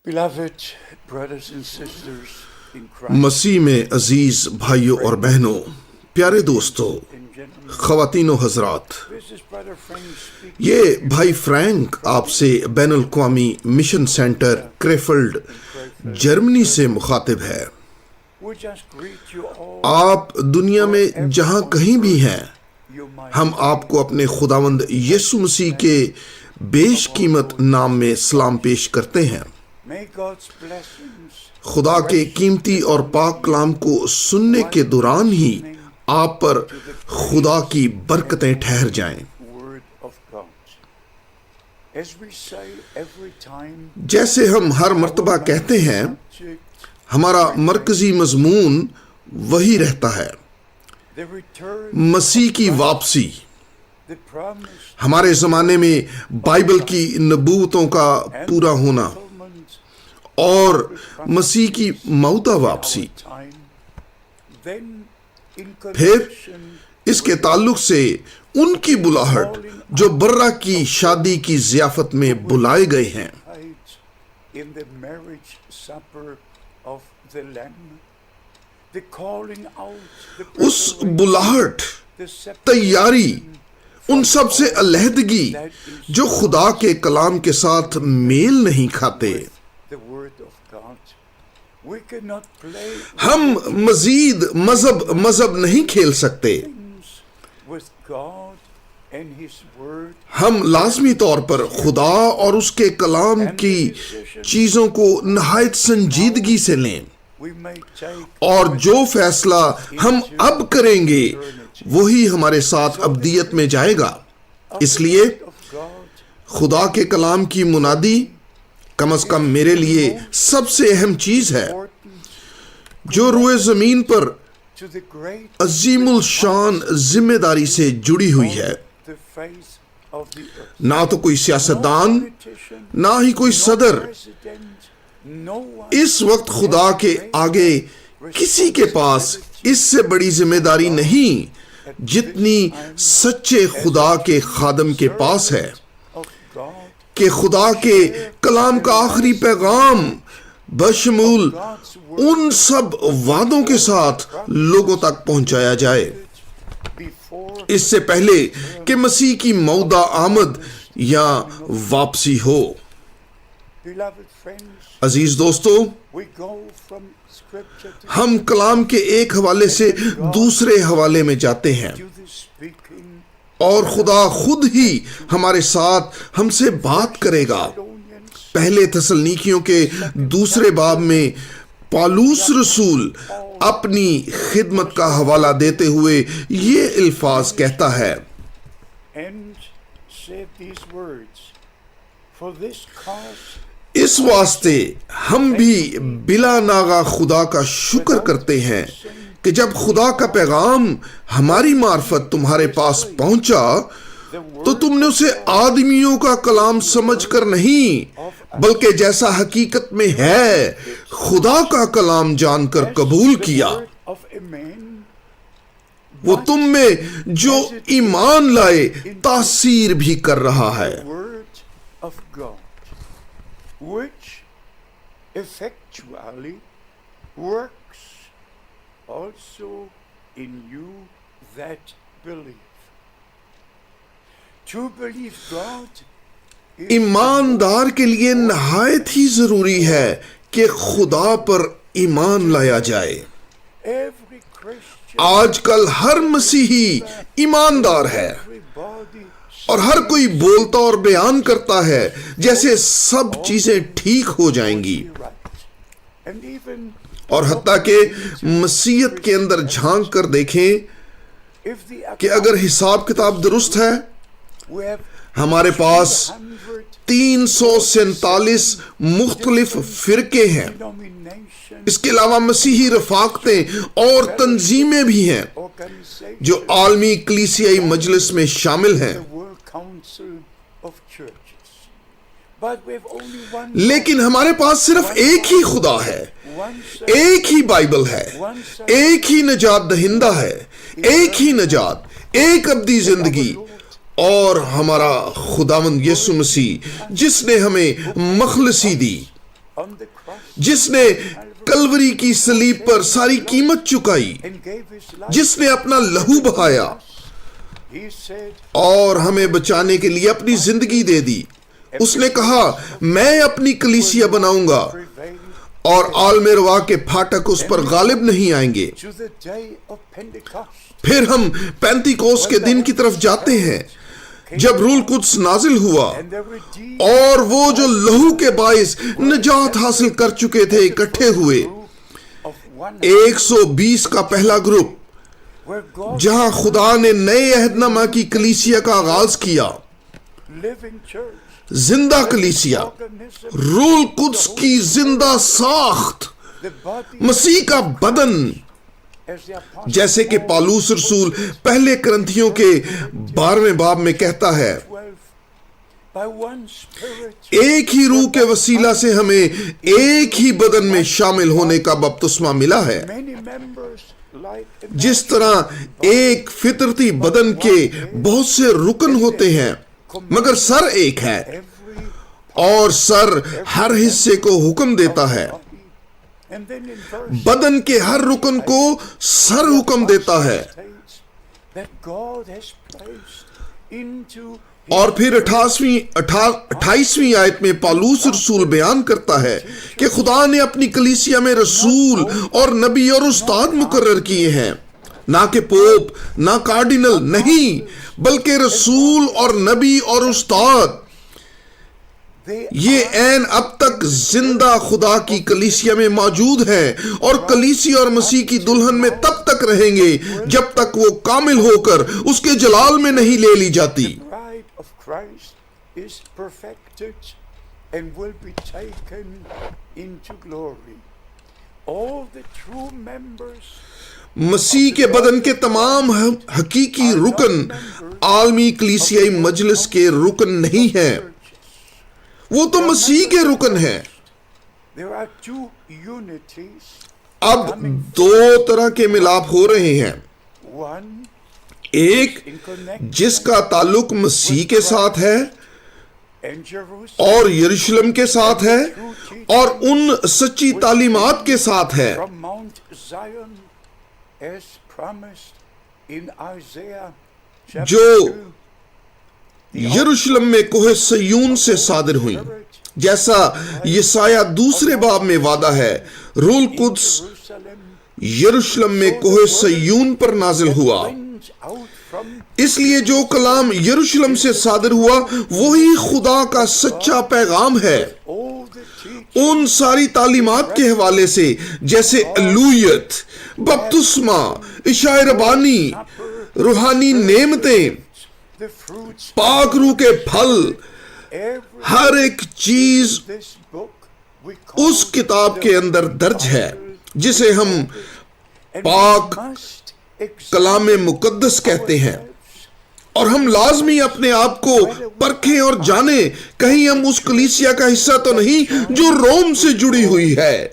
Beloved brothers and sisters in Christ مسیح میں عزیز بھائیوں اور بہنوں، پیارے دوستو، and gentlemen, خواتین و حضرات، this is Brother Frank speaking. یہ بھائی فرینک آپ سے بین الاقوامی مشن سینٹر کریفلڈ جرمنی سے مخاطب ہے۔ We just greet you all. آپ دنیا میں جہاں کہیں بھی ہیں، You might ہم آپ کو اپنے خداوند یسوع مسیح کے بیش قیمت نام میں سلام پیش کرتے ہیں۔ may God's blessings خدا کے قیمتی اور پاک کلام کو سننے کے دوران ہی آپ پر خدا کی برکتیں ٹھہر جائیں۔ word of God. As we say every time, جیسے ہم ہر مرتبہ kہتے ہیں، subject, ہمارا مرکزی مضمون وہی رہتا ہے، the return, مسیح کی واپسی۔ the promise, ہمارے زمانے میں بائبل کی نبوتوں کا پورا ہونا fulfillment اور مسیح کی موتا واپسی۔ time. Then in پھر connection اس کے تعلق سے ان کی بلاہٹ جو برہ کی شادی کی ضیافت میں بلائے گئے ہیں، in the marriage supper of the Lamb, the calling out, the us بلاہٹ، the تیاری، ان سب سے علیحدگی جو خدا کے کلام کے ساتھ میل نہیں کھاتے۔ the word of God. We cannot play ہم مزید مذہب نہیں کھیل سکتے۔ things with God and His word. ہم لازمی طور پر خدا اور اس کے کلام کی چیزوں کو نہایت سنجیدگی سے لیں، We may take اور جو فیصلہ ہم اب کریں گے وہی ہمارے ساتھ ابدیت میں جائے گا۔ اس لیے of God خدا کے کلام کی منادی کم از کم میرے لیے سب سے اہم چیز ہے important جو روئے زمین پر to the great عظیم الشان ذمہ داری سے جڑی ہوئی ہے۔ the face of the earth. نہ تو کوئی سیاستدان، Politician, نہ ہی کوئی صدر president, no one اس وقت خدا کے آگے کسی کے پاس اس سے بڑی ذمہ داری نہیں جتنی سچے خدا کے خادم کے پاس ہے of God, کہ خدا کے کلام کا آخری پیغام بشمول ان سب وعدوں کے ساتھ لوگوں تک پہنچایا جائے before اس سے پہلے کہ مسیح کی مودا آمد یا واپسی ہو۔ beloved friends, عزیز دوستو، we go from scripture to ہم کلام کے ایک حوالے سے دوسرے حوالے میں جاتے ہیں the speaking. اور خدا خود ہی ہمارے ساتھ ہم سے بات کرے گا۔ Thessalonians, پہلے تسلنیکیوں کے دوسرے باب میں پالوس رسول اپنی خدمت کا حوالہ دیتے ہوئے یہ الفاظ کہتا ہے، and said these words, for this cause اس واسطے ہم بھی بلا ناغہ خدا کا شکر کرتے ہیں کہ جب خدا کا پیغام ہماری معرفت تمہارے پاس پہنچا تو تم نے اسے آدمیوں کا کلام سمجھ کر نہیں بلکہ جیسا حقیقت میں ہے خدا کا کلام جان کر قبول کیا۔ word of a man وہ تم میں جو ایمان لائے تاثیر بھی کر رہا ہے۔ word of God, which effectually works also in you that believe. To believe God is ایماندار کے لیے نہایت ہی ضروری ہے کہ خدا پر ایمان لایا جائے۔ every Christian, آج کل ہر مسیحی ایماندار ہے everybody اور ہر کوئی بولتا اور بیان کرتا ہے جیسے سب چیزیں ٹھیک ہو جائیں گی، right. And even اور حتیٰ کہ مسیحیت کے اندر جھانک کر دیکھیں if the کہ اگر حساب کتاب درست ہے، we have ہمارے پاس 100 347 مختلف فرقے ہیں۔ denominations, اس کے علاوہ مسیحی رفاقتیں اور تنظیمیں بھی ہیں organizations, جو عالمی کلیسیائی مجلس میں شامل ہیں، the World Council of Churches. But we have only one, لیکن ہمارے پاس صرف ایک ہی خدا ہے، one ایک ہی بائبل ہے، ایک ہی نجات دہندہ ہے، ایک ہی نجات، ایک ابدی زندگی، اور ہمارا خداوند یسوع مسیح جس نے ہمیں مخلصی دی۔ on the cross جس نے کلوری کی صلیب پر ساری قیمت چکائی، and gave his life. جس نے اپنا لہو بہایا He said, اور ہمیں بچانے کے لیے اپنی زندگی دے دی. اس نے کہا میں اپنی کلیسیا بناؤں گا prevail اور عالم روا کے پھاٹک اس پر غالب نہیں آئیں گے. to the day of Pentecost. پھر ہم پینتیکوس کے دن کی طرف جاتے ہیں جب روح القدس نازل ہوا And the redeemed اور وہ جو لہو کے باعث نجات حاصل کر چکے تھے اکٹھے ہوئے. of one 120 کا پہلا گروپ where God جہاں خدا نے نئے عہد نامہ کی کلیسیا کا آغاز کیا، living church, زندہ کلیسیا، organism, روح القدس کی زندہ ساخت، the body مسیح کا بدن، as the apostle جیسے کہ پالوس رسول پہلے کرنتھیوں کے 12ویں باب میں کہتا ہے 12 by one spirit. ایک ہی روح کے وسیلہ سے ہمیں ایک ہی بدن میں شامل ہونے کا بپتسمہ ملا ہے. Many members like a جس طرح ایک فطرتی بدن کے بہت سے رکن ہوتے ہیں مگر سر ایک ہے، every اور سر ہر حصے کو حکم دیتا ہے. body. And then in verse بدن کے ہر رکن کو سر حکم دیتا ہے. states that God has placed into اور پھر 28ویں آیت میں پالوس رسول بیان کرتا ہے کہ خدا نے اپنی کلیسیا میں رسول اور نبی اور استاد مقرر کیے ہیں، نہ کہ پوپ نہ کارڈینل، نہیں بلکہ رسول اور نبی اور استاد. they یہ عین اب تک زندہ خدا کی کلیسیا میں موجود ہیں اور کلیسیا اور مسیح کی دلہن میں تب تک رہیں گے جب تک وہ کامل ہو کر اس کے جلال میں نہیں لے لی جاتی. bride of Christ is perfected and will be taken into glory. All the true members مسیح کے بدن کے تمام حقیقی رکن عالمی کلیسیائی مجلس کے رکن نہیں ہیں، وہ تو مسیح کے رکن ہیں. there are two unities. اب دو طرح کے ملاپ ہو رہے ہیں، One ایک in connection جس کا تعلق مسیح کے ساتھ ہے and Jerusalem اور یروشلم کے ساتھ ہے اور ان سچی تعلیمات کے ساتھ ہے from Mount Zion as promised in Isaiah chapter جو 2. یروشلم میں کوہ سیون سے صادر ہوئی، جیسا یسایہ دوسرے باب میں وعدہ ہے. روح القدس Jerusalem یروشلم میں کوہ سیون پر نازل ہوا. went out from اس لیے جو کلام یروشلم سے صادر ہوا وہی خدا کا سچا پیغام ہے. all the teaching ان ساری تعلیمات کے حوالے سے جیسے الوہیت، بپتسمہ، اشاعہ ربانی، روحانی نعمتیں، the fruits پاک روح کے پھل، every ہر ایک چیز this book we call اس کتاب کے اندر درج ہے جسے ہم and پاک we must examine کلام مقدس کہتے ہیں. اور ہم لازمی اپنے آپ کو پرکھیں اور جانیں کہیں ہم اس کلیسیا کا حصہ تو نہیں جو روم سے جڑی ہوئی ہے،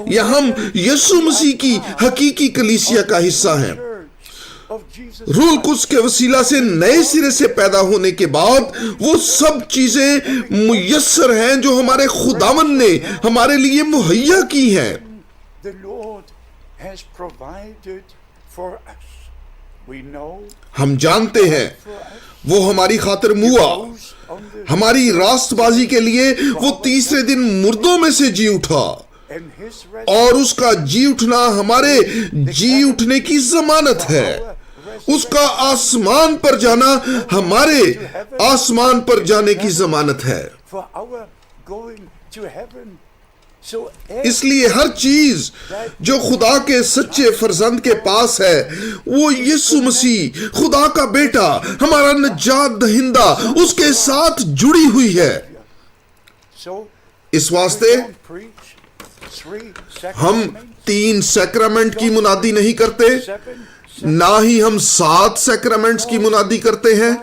یا ہم یسوع مسیح کی حقیقی کلیسیا کا حصہ ہیں. church of Jesus روح القدس کے وسیلہ سے نئے سرے سے پیدا ہونے کے بعد وہ سب چیزیں میسر ہیں جو ہمارے خداوند نے ہمارے لیے مہیا کی ہیں. the Lord has provided for us. We know ہم جانتے ہیں for us وہ ہماری خاطر موا، who's on the ہماری راست بازی کے لیے وہ تیسرے دن مردوں میں سے جی اٹھا، and his اور اس کا جی اٹھنا ہمارے جی اٹھنے کی ضمانت ہے. اس کا آسمان پر جانا ہمارے آسمان پر جانے کی ضمانت ہے. for our going to heaven. So اس لیے ہر چیز جو خدا کے سچے فرزند کے پاس ہے وہ یسوع مسیح خدا کا بیٹا ہمارا نجات دہندہ اس کے ساتھ جڑی ہوئی ہے. so اس واسطے we don't preach 3 ہم sacraments, 3 سیکرامنٹ کی منادی نہیں کرتے، 7 نہ ہی ہم 7 سیکرامنٹس کی منادی کرتے ہیں،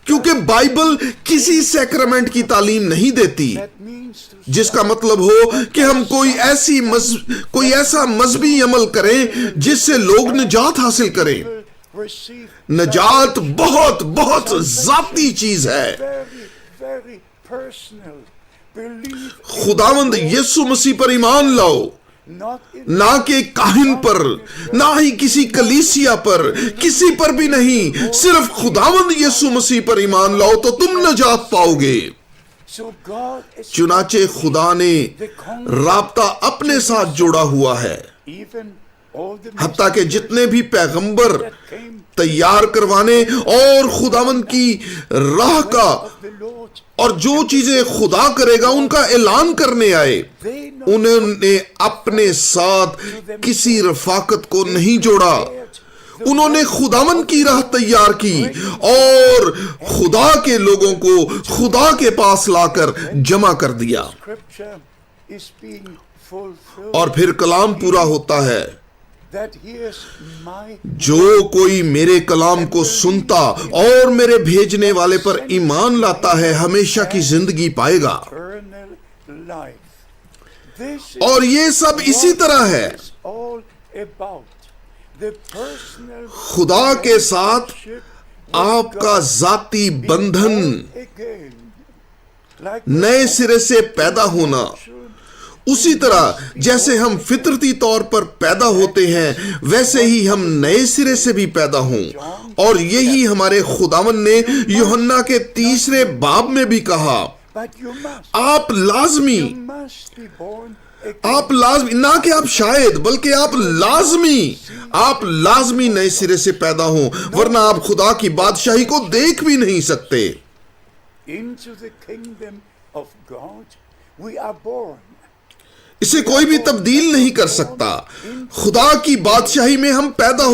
کیونکہ بائبل کسی سیکرامنٹ کی تعلیم نہیں دیتی that means to جس کا مطلب ہو کہ ہم کوئی ایسا مذہبی عمل کریں جس سے لوگ نجات حاصل کریں. receive نجات بہت بہت ذاتی چیز ہے. very very personal believe خداوند یسوع مسیح پر ایمان لاؤ، not in نہ کہ کاہن پر، نہ ہی کسی کلیسیا پر، کسی پر بھی نہیں، صرف خداوند یسوع مسیح پر ایمان لاؤ تو تم نجات پاؤ گے۔ so God is چنانچہ خدا نے رابطہ اپنے ساتھ جوڑا ہوا ہے، even all the حتیٰ کہ جتنے بھی پیغمبر that came تیار کروانے اور خداوند کی راہ کا of the Lord, اور جو چیزیں خدا کرے گا ان کا اعلان کرنے آئے، they know انہوں نے اپنے ساتھ کسی رفاقت کو نہیں جوڑا، انہوں نے خداوند کی راہ تیار کی اور خدا کے لوگوں کو خدا کے پاس لا کر جمع کر دیا، Scripture is being fulfilled, اور پھر کلام پورا ہوتا ہے، that hears my جو کوئی میرے کلام کو سنتا اور میرے بھیجنے والے پر ایمان لاتا ہے ہمیشہ کی زندگی پائے گا۔ eternal life. This اور یہ سب اسی طرح ہے، is all about the personal خدا کے ساتھ relationship آپ کا ذاتی بندھن، again, like نئے سرے سے پیدا ہونا، اسی طرح جیسے ہم فطرتی طور پر پیدا ہوتے ہیں ویسے ہی ہم نئے سرے سے بھی پیدا ہوں، اور یہی ہمارے خداوند نے یوحنا کے 3 باب میں بھی کہا، but you must آپ لازمی be born again. آپ لازمی، نہ کہ آپ شاید بلکہ آپ لازمی نئے سرے سے پیدا ہوں، ورنہ آپ خدا کی بادشاہی کو دیکھ بھی نہیں سکتے۔ Into the kingdom of God we are born. اسے کوئی بھی تبدیل نہیں کر سکتا۔ خدا کی بادشاہی میں ہم پیدا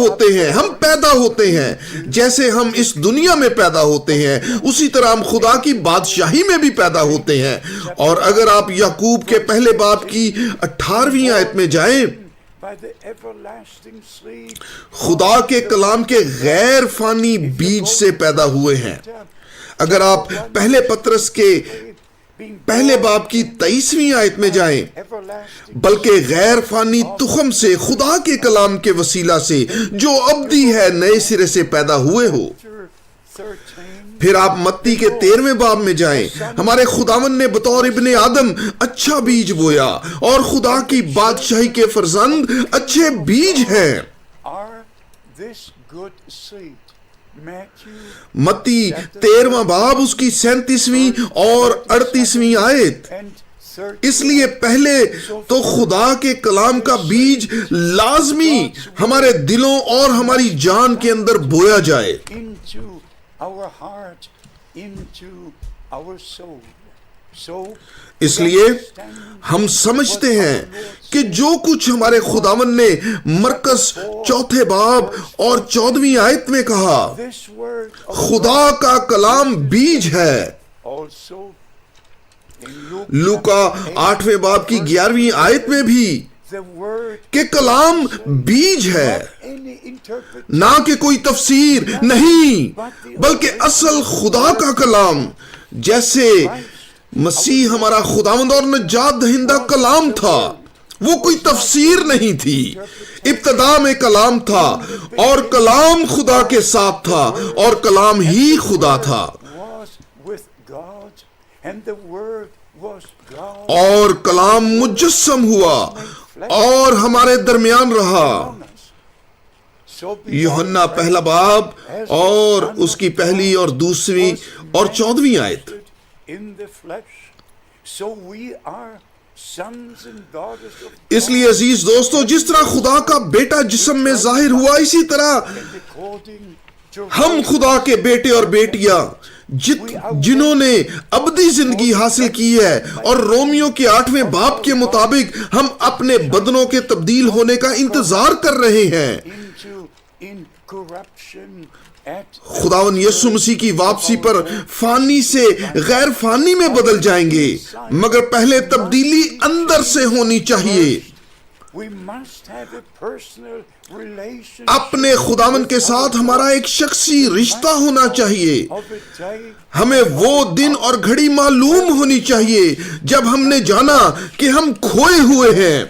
ہوتے ہیں جیسے ہم اس دنیا میں پیدا ہوتے ہیں، اسی طرح ہم خدا کی بادشاہی میں بھی پیدا ہوتے ہیں۔ اور اگر آپ یعقوب کے پہلے باب کی 18ویں آیت میں جائیں، By the everlasting seed, خدا کے کلام کے غیر فانی بیج سے پیدا ہوئے ہیں۔ اگر آپ پہلے پطرس کے being پہلے باب کی 23ویں آیت میں جائیں، everlasting بلکہ غیر فانی تخم سے، خدا کے کلام کے وسیلہ سے جو ابدی ہے، نئے سرے سے پیدا ہوئے ہو۔ 13, پھر آپ متی کے 13ویں باب میں جائیں، ہمارے خداوند نے بطور ابن آدم اچھا بیج بویا، اور خدا کی بادشاہی کے فرزند اچھے بیج ہیں۔ are this good seed. Matthew متی 13واں باب اس کی 37ویں اور 38ویں آیت۔ and 13 اس لیے پہلے تو خدا کے کلام کا بیج لازمی ہمارے دلوں اور ہماری جان کے اندر بویا جائے، into our heart, into our soul. So اس لیے ہم سمجھتے ہیں کہ جو کچھ ہمارے خداوند نے مرکز 4 باب اور 14ویں آیت میں کہا، this word of خدا کا کلام بیج ہے۔ also in Luke لوکا 8ویں باب کی 11ویں آیت میں بھی the word کہ کلام بیج ہے، any interpretation نہ کہ کوئی تفسیر نہیں، بلکہ اصل خدا کا کلام، جیسے مسیح ہمارا خداوند اور نجات دہندہ کلام تھا، وہ کوئی تفسیر نہیں تھی۔ ابتدا میں کلام تھا اور کلام خدا کے ساتھ تھا اور کلام ہی خدا تھا، was with God and the word was God اور کلام مجسم ہوا اور ہمارے درمیان رہا۔ among us. So یوحنا پہلا باب اور اس کی پہلی اور دوسری اور 14ویں آیت۔ in the flesh, so we are sons and daughters of اس لیے عزیز دوستو، جس طرح خدا کا بیٹا جسم میں ظاہر ہوا، اسی طرح and according to ہم خدا کے بیٹے اور بیٹیاں جنہوں نے ابدی زندگی حاصل کی ہے، اور رومیو کے 8ویں باب کے مطابق ہم اپنے بدنوں کے تبدیل ہونے کا انتظار کر رہے ہیں۔ into incorruption at خداوند یسوع مسیح کی واپسی پر فانی سے غیر فانی میں بدل جائیں گے، مگر پہلے تبدیلی اندر سے ہونی چاہیے۔ we must have a personal relationship اپنے خداوند کے ساتھ ہمارا ایک شخصی رشتہ ہونا چاہیے۔ of a day ہمیں وہ دن اور گھڑی معلوم ہونی چاہیے جب ہم نے جانا کہ ہم کھوئے ہوئے ہیں،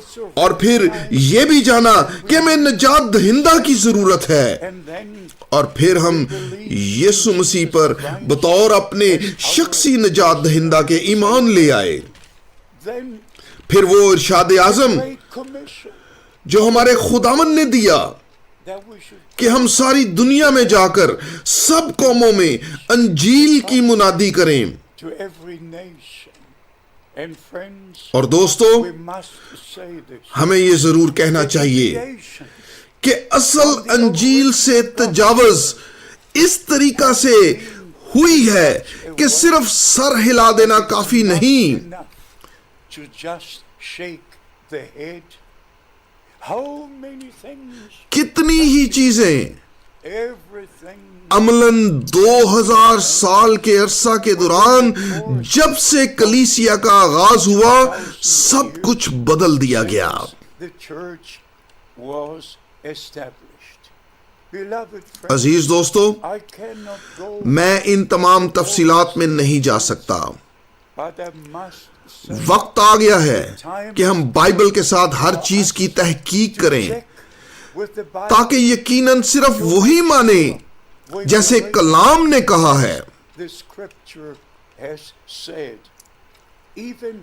also اور پھر یہ بھی جانا کہ ہمیں نجات دہندہ کی ضرورت ہے، and then اور پھر ہم یسوع مسیح پر بطور اپنے شخصی نجات دہندہ کے ایمان لے آئے۔ then پھر وہ ارشاد اعظم Great Commission جو ہمارے خداوند نے دیا that we should کہ ہم ساری دنیا میں جا کر سب قوموں میں انجیل کی منادی کریں۔ to every nation. And friends, اور دوستو، we must say this. ہمیں یہ ضرور کہنا چاہیے Creation کہ اصل انجیل سے تجاوز اس طریقہ سے ہوئی ہے کہ صرف سر ہلا دینا کافی نہیں، enough to just shake the head. How many things, کتنی ہی چیزیں everything عملاً 2000 سال کے عرصہ کے دوران جب سے کلیسیا کا آغاز ہوا سب کچھ بدل دیا گیا۔ the church was established. Beloved friends, عزیز دوستو، I cannot go, میں ان تمام تفصیلات میں نہیں جا سکتا، but I must say, وقت آ گیا ہے کہ ہم بائبل کے ساتھ ہر چیز کی تحقیق کریں check with the Bible. تاکہ یقیناً صرف وہی مانیں جیسے کلام نے کہا ہے۔ The scripture has said, even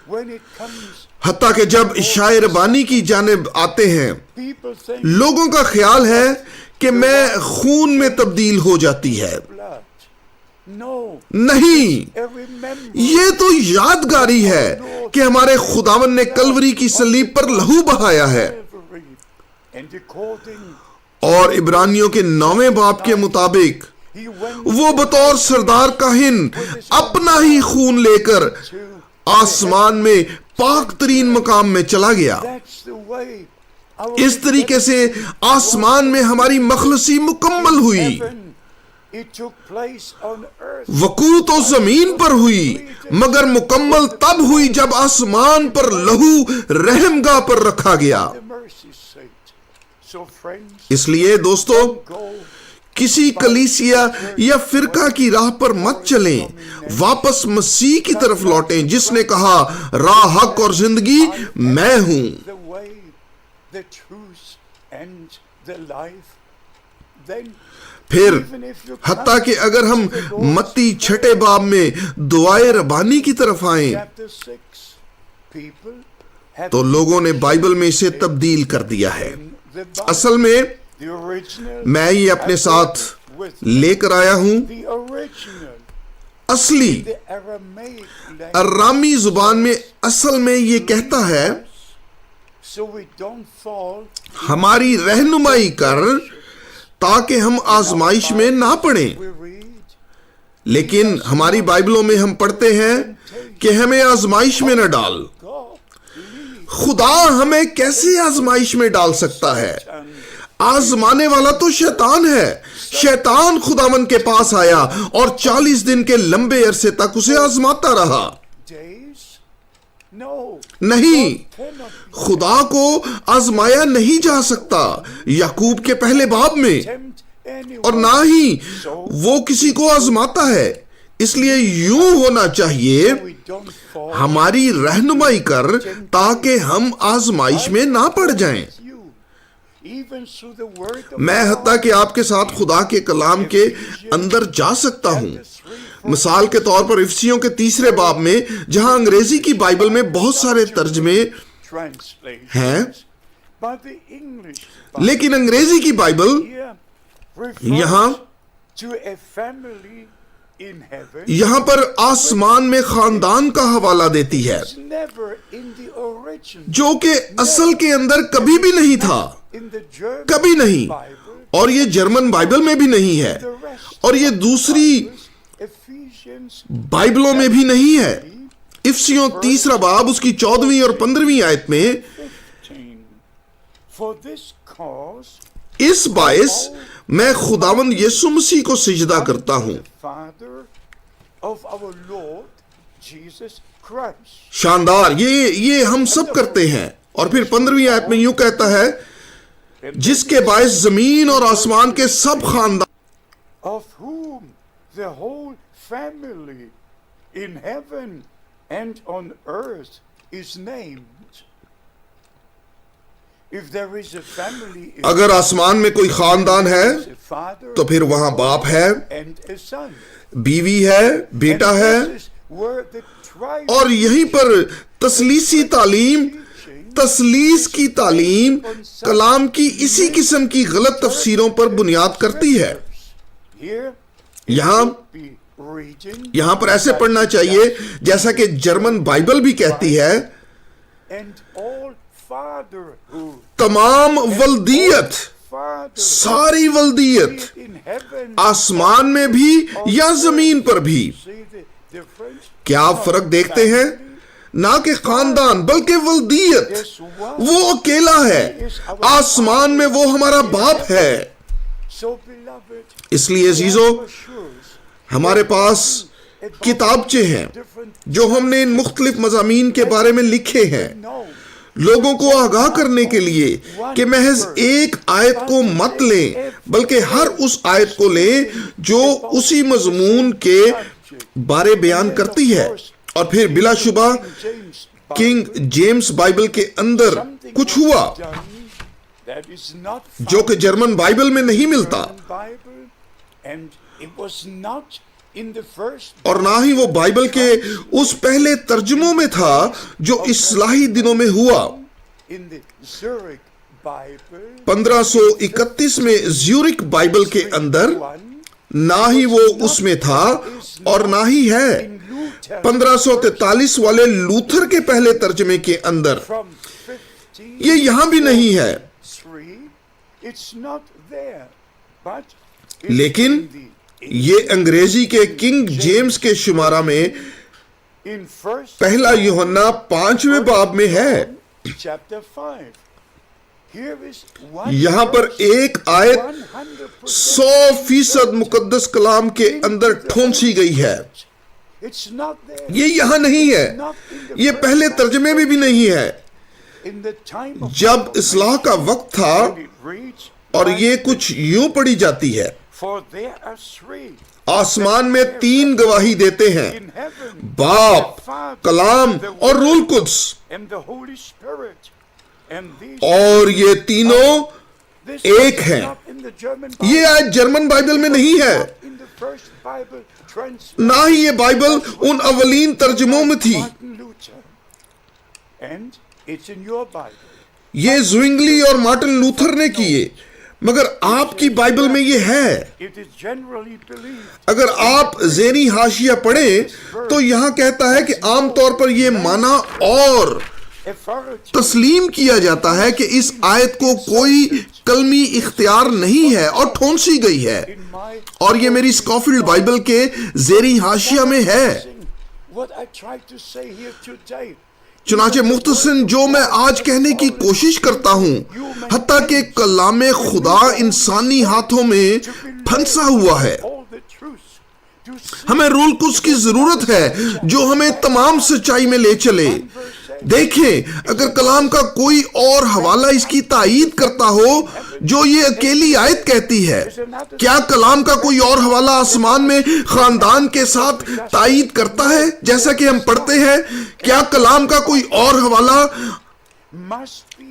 when it comes, حتیٰ کہ جب اشاعہ ربانی کی جانب آتے ہیں people think لوگوں کا خیال ہے کہ میں خون میں تبدیل ہو جاتی ہے۔ blood. No, نہیں، and remember, یہ تو یادگاری ہے کہ ہمارے خداوند نے کلوری کی صلیب پر لہو بہایا ہے، Calvary, and according اور عبرانیوں کے 9ویں باب کے مطابق he went وہ بطور سردار کاہن اپنا ہی خون لے کر to, آسمان میں پاک ترین مقام میں چلا گیا۔ that's the way our اس طریقے سے آسمان میں ہماری مخلصی مکمل ہوئی۔ heaven, it took place on earth. وقوع تو زمین پر ہوئی مگر مکمل تب ہوئی جب آسمان پر لہو رحم گاہ پر رکھا گیا۔ The mercy seat. So friends, اس لیے دوستو، go کسی کلیسیا یا فرقہ کی راہ پر مت چلیں، واپس مسیح کی طرف لوٹیں جس نے کہا راہ، حق اور زندگی میں ہوں۔ the way, the truth, and the life. Then پھر even if you حتیٰ come کہ اگر ہم to the Lord's متی 6 باب میں دعائے ربانی کی طرف آئیں chapter 6, people have تو لوگوں نے بائبل میں اسے تبدیل کر دیا ہے۔ the Bible, اصل میں the original, میں یہ اپنے ساتھ with لے کر آیا ہوں، the original, اصلی the Aramaic language, ارامی زبان میں اصل میں یہ کہتا ہے so we don't fall ہماری رہنمائی کر تاکہ ہم آزمائش میں نہ پڑیں۔ we read لیکن ہماری بائبلوں میں ہم پڑھتے ہیں کہ ہمیں آزمائش میں نہ ڈال۔ God, lead خدا ہمیں کیسے آزمائش میں ڈال سکتا ہے؟ and آزمانے والا تو شیطان ہے۔ شیطان خداوند کے پاس آیا اور 40 دن کے لمبے عرصے تک اسے آزماتا رہا۔ days. No, نہیں، cannot be خدا کو آزمایا نہیں جا سکتا یعقوب کے پہلے باب میں، tempt anyone. اور نہ ہی وہ کسی کو آزماتا ہے۔ اس لیے یوں ہونا چاہیے We don't fall ہماری رہنمائی کر تاکہ ہم آزمائش میں نہ پڑ جائیں۔ with you. Even through the word of میں حتیٰ کہ آپ کے ساتھ خدا کے کلام کے اندر جا سکتا ہوں۔ مثال کے طور پر افسیوں کے 3 باب میں جہاں انگریزی کی بائبل میں بہت سارے ترجمے translations, ہیں، but the English لیکن انگریزی کی بائبل here refers یہاں to a family in heaven. یہاں پر آسمان میں خاندان کا حوالہ دیتی ہے It's never in the original. جو کہ اصل کے اندر کبھی بھی نہیں تھا، In the German کبھی نہیں، Bible, اور یہ جرمن بائبل میں بھی نہیں ہے، the rest اور یہ دوسری Ephesians بائبلوں میں بھی نہیں ہے۔ افسیوں 3 باب اس کی 14ویں اور 15ویں آیت میں 15. For this cause اس باعث میں خداوند یسوع مسیح کو سجدہ کرتا ہوں۔ the Father of our Lord Jesus Christ. شاندار، یہ ہم سب کرتے ہیں۔ اور پھر 15ویں آیت میں یوں کہتا ہے جس کے باعث زمین اور آسمان کے سب خاندان Of whom the whole family in heaven and on earth is named. If there is a family, اگر آسمان میں کوئی خاندان ہے there is a father تو پھر وہاں باپ ہے، and a son. بیوی ہے، بیٹا ہے، This is where the tribe اور یہیں پر تثلیثی تعلیم، تثلیث کی تعلیم کلام کی اسی قسم کی غلط تفسیروں پر بنیاد کرتی ہے۔ here یہاں be reading یہاں پر ایسے پڑھنا چاہیے جیسا کہ جرمن بائبل بھی کہتی ہے، and all fatherhood. تمام ولدیت، Father ساری ولدیت in heaven. آسمان میں بھی یا زمین پر بھی۔ See the difference? کیا آپ فرق دیکھتے ہیں؟ نہ کہ خاندان بلکہ ولدیت، وہ اکیلا ہے، آسمان میں وہ ہمارا باپ ہے۔ So beloved, اس لیے عزیزو، ہمارے پاس کتابچے ہیں جو ہم نے ان مختلف مضامین کے بارے میں لکھے ہیں، لوگوں کو آگاہ کرنے کے لیے کہ محض ایک آیت کو مت لیں بلکہ ہر اس آیت کو لیں جو اسی مضمون کے بارے بیان کرتی ہے۔ اور پھر بلا شبہ کنگ جیمز بائبل کے اندر کچھ ہوا جو کہ جرمن بائبل میں نہیں ملتا، اور نہ ہی وہ بائبل کے اس پہلے ترجموں میں تھا جو اصلاحی دنوں میں ہوا۔ 1531 میں زیورک بائبل کے اندر نہ ہی وہ اس میں تھا اور نہ ہی ہے 1543 والے لوتھر کے پہلے ترجمے کے اندر، یہ یہاں بھی نہیں ہے۔ لیکن یہ انگریزی کے کنگ جیمز کے شمارہ میں پہلا یوحنا 5ویں باب میں ہے۔ یہاں پر ایک آیت 100% مقدس کلام کے اندر ٹھونسی گئی ہے، یہ یہاں نہیں ہے، یہ پہلے ترجمے میں بھی نہیں ہے۔ جب اصلاح کا وقت تھا اور یہ کچھ یوں پڑھی جاتی ہے، آسمان میں 3 گواہی دیتے ہیں، باپ، کلام اور روح القدس، اور یہ تینوں ایک ہیں۔ یہ آیت جرمن بائبل میں نہیں ہے، نہ ہی یہ بائبل ان اولین ترجموں میں تھی۔ یہ زوینگلی اور مارٹن لوتھر نے کیے، مگر آپ کی بائبل میں یہ ہے۔ اگر آپ ذیلی حاشیہ پڑھیں تو یہاں کہتا ہے کہ عام طور پر یہ مانا اور تسلیم کیا جاتا ہے کہ اس آیت کو کوئی کلمی اختیار نہیں ہے اور ٹھونسی گئی ہے، اور یہ میری اسکوفیلڈ بائبل کے زیریں حاشیہ میں ہے۔ چنانچہ مختصراً جو میں آج کہنے کی کوشش کرتا ہوں، حتیٰ کہ کلام خدا انسانی ہاتھوں میں پھنسا ہوا ہے، ہمیں روح القدس کی ضرورت ہے جو ہمیں تمام سچائی میں لے چلے۔ دیکھیں، اگر کلام کا کوئی اور حوالہ اس کی تائید کرتا ہو جو یہ اکیلی آیت کہتی ہے، کیا کلام کا کوئی اور حوالہ آسمان میں خاندان کے ساتھ تائید کرتا ہے جیسا کہ ہم پڑھتے ہیں؟ کیا کلام کا کوئی اور حوالہ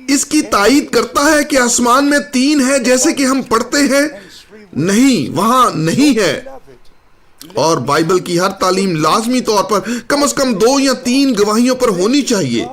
اس کی تائید کرتا ہے کہ آسمان میں 3 ہے جیسے کہ ہم پڑھتے ہیں؟ نہیں، وہاں نہیں ہے۔ اور بائبل کی ہر تعلیم لازمی طور پر کم از کم 2 یا 3 گواہیوں پر ہونی چاہیے۔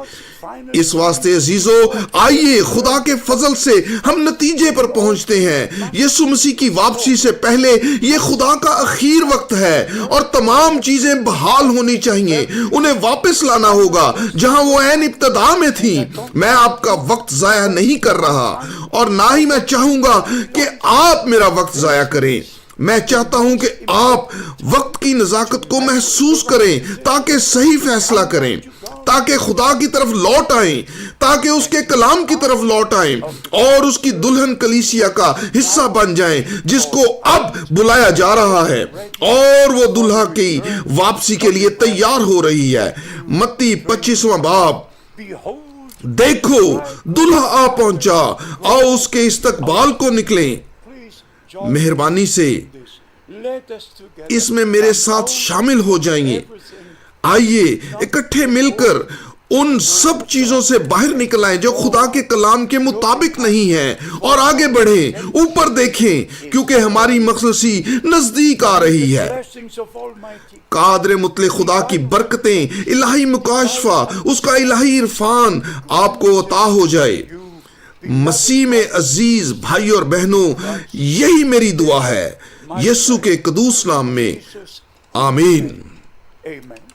اس واسطے عزیزو، آئیے خدا کے فضل سے ہم نتیجے پر پہنچتے ہیں۔ یسوع مسیح کی واپسی سے پہلے یہ خدا کا اخیر وقت ہے اور تمام چیزیں بحال ہونی چاہیے، انہیں واپس لانا ہوگا جہاں وہ عین ابتدا میں تھیں۔ میں آپ کا وقت ضائع نہیں کر رہا اور نہ ہی میں چاہوں گا کہ آپ میرا وقت ضائع کریں۔ میں چاہتا ہوں کہ آپ وقت کی نزاکت کو محسوس کریں تاکہ صحیح فیصلہ کریں، تاکہ خدا کی طرف لوٹ آئیں، تاکہ اس کے کلام کی طرف لوٹ آئیں اور اس کی دلہن کلیسیا کا حصہ بن جائیں جس کو اب بلایا جا رہا ہے، اور وہ دلہا کی واپسی کے لیے تیار ہو رہی ہے۔ متی 25واں باب۔ دیکھو، دلہا آ پہنچا، آؤ اس کے استقبال کو نکلیں۔ مہربانی سے اس میں میرے ساتھ شامل ہو جائیں گے۔ آئیے اکٹھے مل کر ان سب چیزوں سے باہر نکل آئیں جو خدا کے کلام کے مطابق نہیں ہیں، اور آگے بڑھیں، اوپر دیکھیں، کیونکہ ہماری مخلصی نزدیک آ رہی ہے۔ Blessings of Almighty قادر مطلق خدا کی برکتیں، الہی مکاشفہ، اس کا الہی عرفان آپ کو عطا ہو جائے۔ مسیح میں عزیز بھائی اور بہنوں، یہی میری دعا ہے، یسوع کے قدوس نام میں، Jesus. آمین۔ Amen.